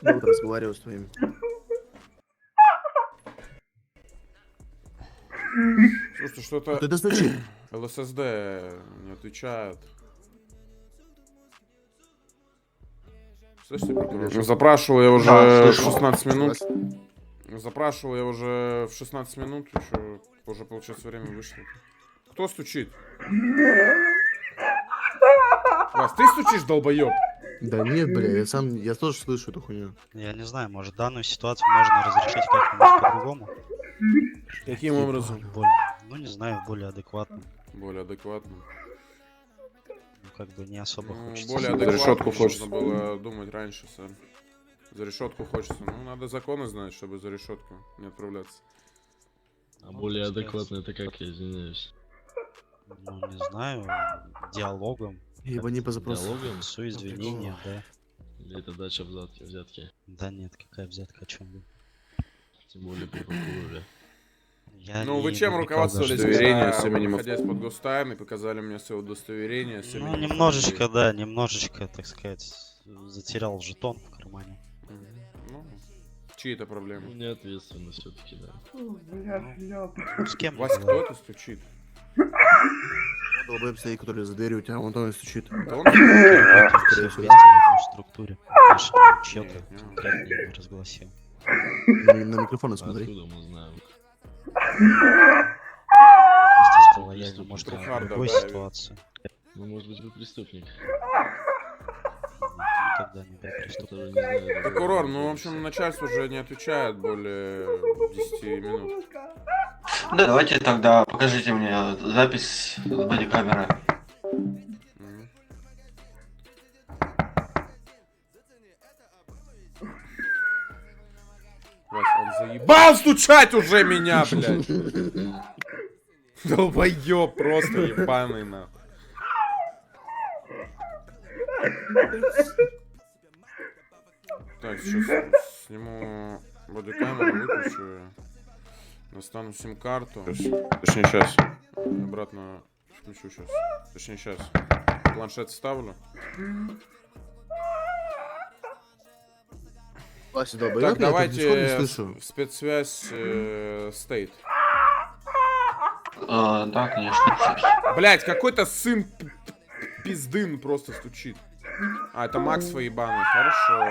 Я вот разговариваю с твоим. Слушайте, что-то Ты достучи. ЛССД не отвечает. Слышите, прокурор? Запрашивал я уже Да, в слышу. 16 минут. Запрашивал я уже в 16 минут. Еще уже получается время вышло. Кто стучит? Вась, ты стучишь, долбоеб? Да нет, бля, я тоже слышу эту хуйню. Я не знаю, может данную ситуацию можно разрешить как-нибудь по-другому. Каким образом? Ну не знаю, более адекватно. Более адекватно. Ну как бы не особо Ну, хочется. более За адекватно решетку нужно хочется. было думать раньше, сэр. За решетку хочется. Ну, надо законы знать, чтобы за решетку не отправляться. А более адекватно это как, я извиняюсь. Ну не знаю, диалогом, Ибо не по запросу. Диалогом? извинения, да. Или это дача взятки? Да нет, какая взятка, о чем вы? Тем более при прокуроре. Я Ну, не вы чем намекал руководствовались, даже. Удостоверение когда с вы, именем- находясь под гостаем, и показали мне свое удостоверение с Ну именем немножечко, фамилией? да, немножечко, так сказать, затерял жетон в кармане. Ну, чьи это проблемы? Ну, неответственно все-таки, да. Ну, с кем Вася, я кто говорю? это стучит? Долбоеб стоит, который за дверью у тебя, вон он и стучит. Да он? Все Скорее вместе в всего. одной структуре. Больше чьё-то Нет, не он. конкретно я не разгласил. На микрофон А смотри. откуда мы знаем? Вместе с лояльным, может, Преступник. в другой Трухарда, да, ситуации. Ну, может быть, вы преступник, Никогда не был преступником. который не знает... Прокурор, ну, в общем, начальство уже не отвечает более 10 минут. Да, давайте тогда покажите мне запись с бодикамеры. Мгм. Вась, он заебал стучать уже меня, блядь! Долбоёб просто ебаный, нахуй. Так, сейчас сниму бодикамеру, выключу. Достану сим-карту. Точнее, сейчас. Обратно включу сейчас. Точнее, сейчас. Планшет ставлю. Вася, долбоеб, Так, я тут ничего не давайте слышу. в спецсвязь стейт. Да, конечно, сейчас. Блять, какой-то сын пиздын просто стучит. А, это Макс ебаный, хорошо.